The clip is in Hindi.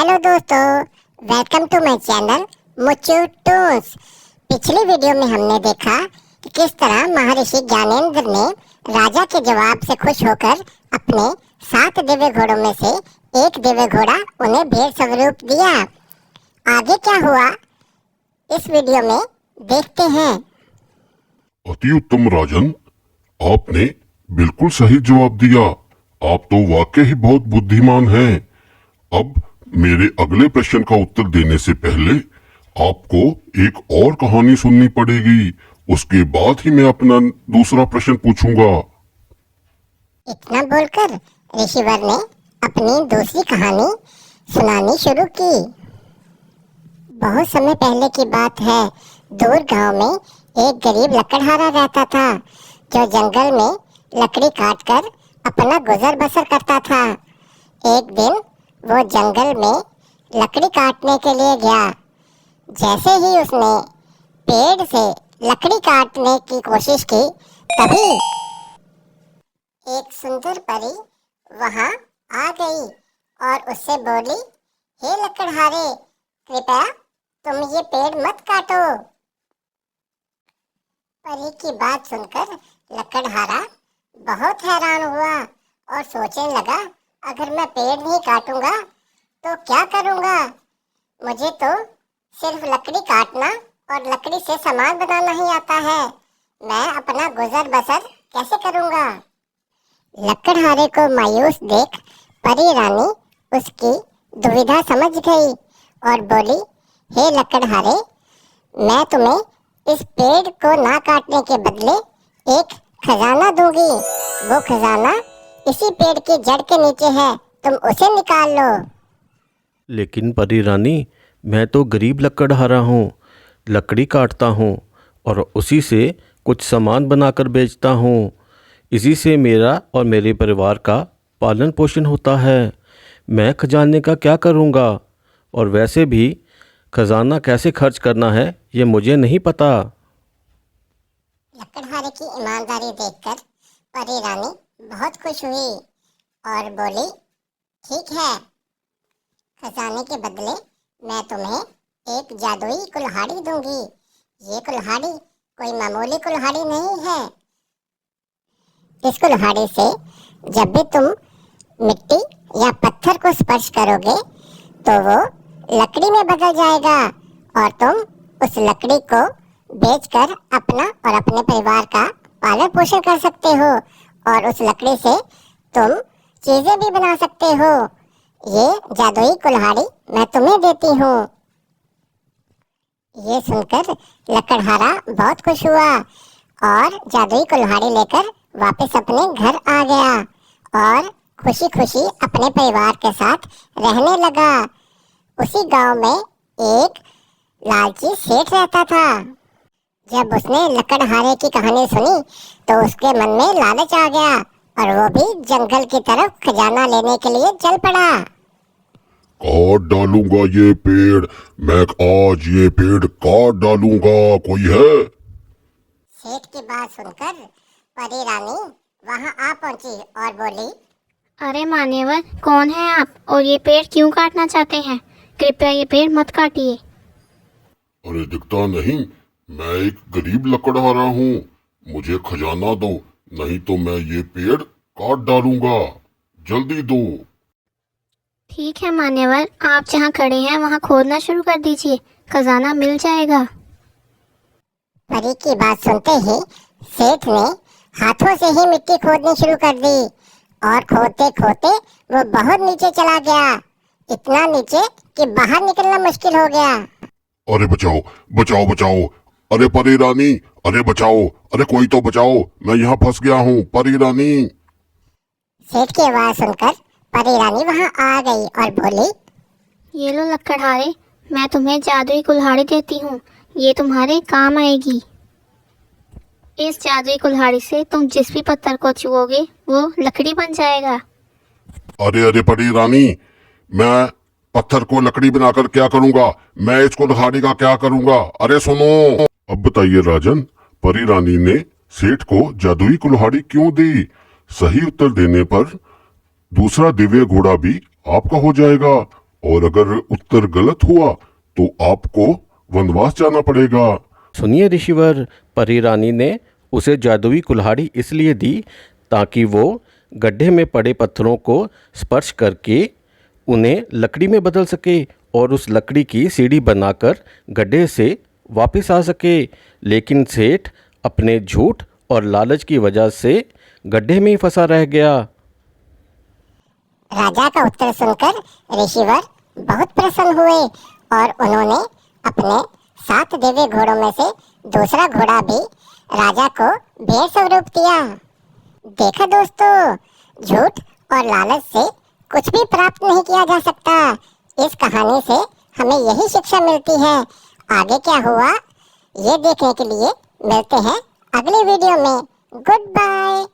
हेलो दोस्तों, welcome to my channel Muchu toons. पिछली वीडियो में हमने देखा कि किस तरह महर्षि ज्ञानेंद्र ने राजा के जवाब से खुश होकर अपने 7 दिव्य घोड़ों में से एक दिव्य घोड़ा उन्हें भेंट स्वरूप दिया। आगे क्या हुआ इस वीडियो में देखते हैं। अति उत्तम राजन, आपने बिल्कुल सही जवाब दिया। आप तो वाकई ही बहुत बुद्धिमान हैं। अब मेरे अगले प्रश्न का उत्तर देने से पहले आपको एक और कहानी सुननी पड़ेगी। उसके बाद ही मैं अपना दूसरा प्रश्न पूछूंगा। इतना बोलकर ऋषिवर ने अपनी दूसरी कहानी सुनानी शुरू की। बहुत समय पहले की बात है। दूर गांव में एक गरीब लकड़हारा रहता था जो जंगल में लकड़ी काटकर अपना गुजर बसर करता था। एक दिन वो जंगल में लकड़ी काटने के लिए गया। जैसे ही उसने पेड़ से लकड़ी काटने की कोशिश की, तभी एक सुंदर परी वहां आ गई और उससे बोली, हे लकड़हारे, कृपया तुम ये पेड़ मत काटो। परी की बात सुनकर लकड़हारा बहुत हैरान हुआ और सोचने लगा, अगर मैं पेड़ नहीं काटूंगा तो क्या करूंगा? मुझे तो सिर्फ लकड़ी काटना और लकड़ी से सामान बनाना ही आता है। मैं अपना गुजर बसर कैसे करूंगा? लकड़हारे को मायूस देख परी रानी उसकी दुविधा समझ गई और बोली, हे लकड़हारे, मैं तुम्हें इस पेड़ को ना काटने के बदले एक खजाना दूंगी। वो खजाना इसी पेड़ की जड़ के नीचे है, तुम उसे निकाल लो। लेकिन परी रानी, मैं तो गरीब लकड़हारा हूँ, लकड़ी काटता हूँ और उसी से कुछ सामान बनाकर बेचता हूँ। इसी से मेरा और मेरे परिवार का पालन पोषण होता है। मैं खजाने का क्या करूँगा? और वैसे भी खजाना कैसे खर्च करना है ये मुझे नहीं पता। लकड़हारे की ईमानदारी देखकर परी रानी बहुत खुश हुई और बोली, ठीक है, खजाने के बदले मैं तुम्हें एक जादुई कुल्हाड़ी दूंगी। ये कुल्हाड़ी कोई मामूली कुल्हाड़ी नहीं है। इस कुल्हाड़ी से जब भी तुम मिट्टी या पत्थर को स्पर्श करोगे तो वो लकड़ी में बदल जाएगा और तुम उस लकड़ी को बेचकर अपना और अपने परिवार का पालन पोषण कर सकते हो और उस लकड़ी से तुम चीजें भी बना सकते हो। ये जादुई कुल्हाड़ी मैं तुम्हें देती हूँ। ये सुनकर लकड़हारा बहुत खुश हुआ और जादुई कुल्हाड़ी लेकर वापस अपने घर आ गया और खुशी खुशी अपने परिवार के साथ रहने लगा। उसी गांव में एक लालची सेठ रहता था। जब उसने लकड़हारे की कहानी सुनी तो उसके मन में लालच आ गया और वो भी जंगल की तरफ खजाना लेने के लिए चल पड़ा। काट डालूंगा ये पेड़, मैं आज ये पेड़ काट डालूंगा। कोई है? सेठ की बात सुनकर परी रानी वहां आ पहुंची और बोली, अरे मान्यवर, कौन है आप और ये पेड़ क्यों काटना चाहते हैं? कृपया ये पेड़ मत काटिए। अरे दिखता नहीं, मैं एक गरीब लकड़हारा हूँ। मुझे खजाना दो, नहीं तो मैं ये पेड़ काट डालूंगा। जल्दी दो। ठीक है मान्यवर, आप जहाँ खड़े हैं वहाँ खोदना शुरू कर दीजिए, खजाना मिल जाएगा। परी की बात सुनते ही सेठ ने हाथों से ही मिट्टी खोदनी शुरू कर दी और खोदते खोदते वो बहुत नीचे चला गया, इतना नीचे कि बाहर निकलना मुश्किल हो गया। अरे बचाओ बचाओ बचाओ, अरे परी रानी, अरे बचाओ, अरे कोई तो बचाओ, मैं यहाँ फंस गया हूँ। परी रानी। सेठ की आवाज सुनकर परी रानी वहाँ आ गई और बोली, ये लो लकड़हारे, मैं तुम्हें जादुई कुल्हाड़ी देती हूँ, ये तुम्हारे काम आएगी। इस जादुई कुल्हाड़ी से तुम जिस भी पत्थर को छुओगे वो लकड़ी बन जाएगा। अरे अरे परी रानी, मैं पत्थर को लकड़ी बनाकर क्या करूंगा? मैं इस कुल्हाड़ी का क्या करूंगा? अरे सुनो। अब बताइए राजन, परी रानी ने सेठ को जादुई कुल्हाड़ी क्यों दी? सही उत्तर देने पर दूसरा दिव्य घोड़ा भी आपका हो जाएगा और अगर उत्तर गलत हुआ तो आपको वनवास जाना पड़ेगा। सुनिए ऋषिवर, परी रानी ने उसे जादुई कुल्हाड़ी इसलिए दी ताकि वो गड्ढे में पड़े पत्थरों को स्पर्श करके उन्हें लकड़ी में बदल सके और उस लकड़ी की सीढ़ी बनाकर गड्ढे से वापस आ सके। लेकिन सेठ अपने झूठ और लालच की वजह से गड्ढे में ही फंसा रह गया। राजा का उत्तर सुनकर ऋषिवर बहुत प्रसन्न हुए और उन्होंने अपने 7 दिव्य घोड़ों में से दूसरा घोड़ा भी राजा को भेंट स्वरूप दिया। देखा दोस्तों, झूठ और लालच से कुछ भी प्राप्त नहीं किया जा सकता। इस कहानी से हमें यही शिक्षा मिलती है। आगे क्या हुआ ये देखने के लिए मिलते हैं अगले वीडियो में। Good bye.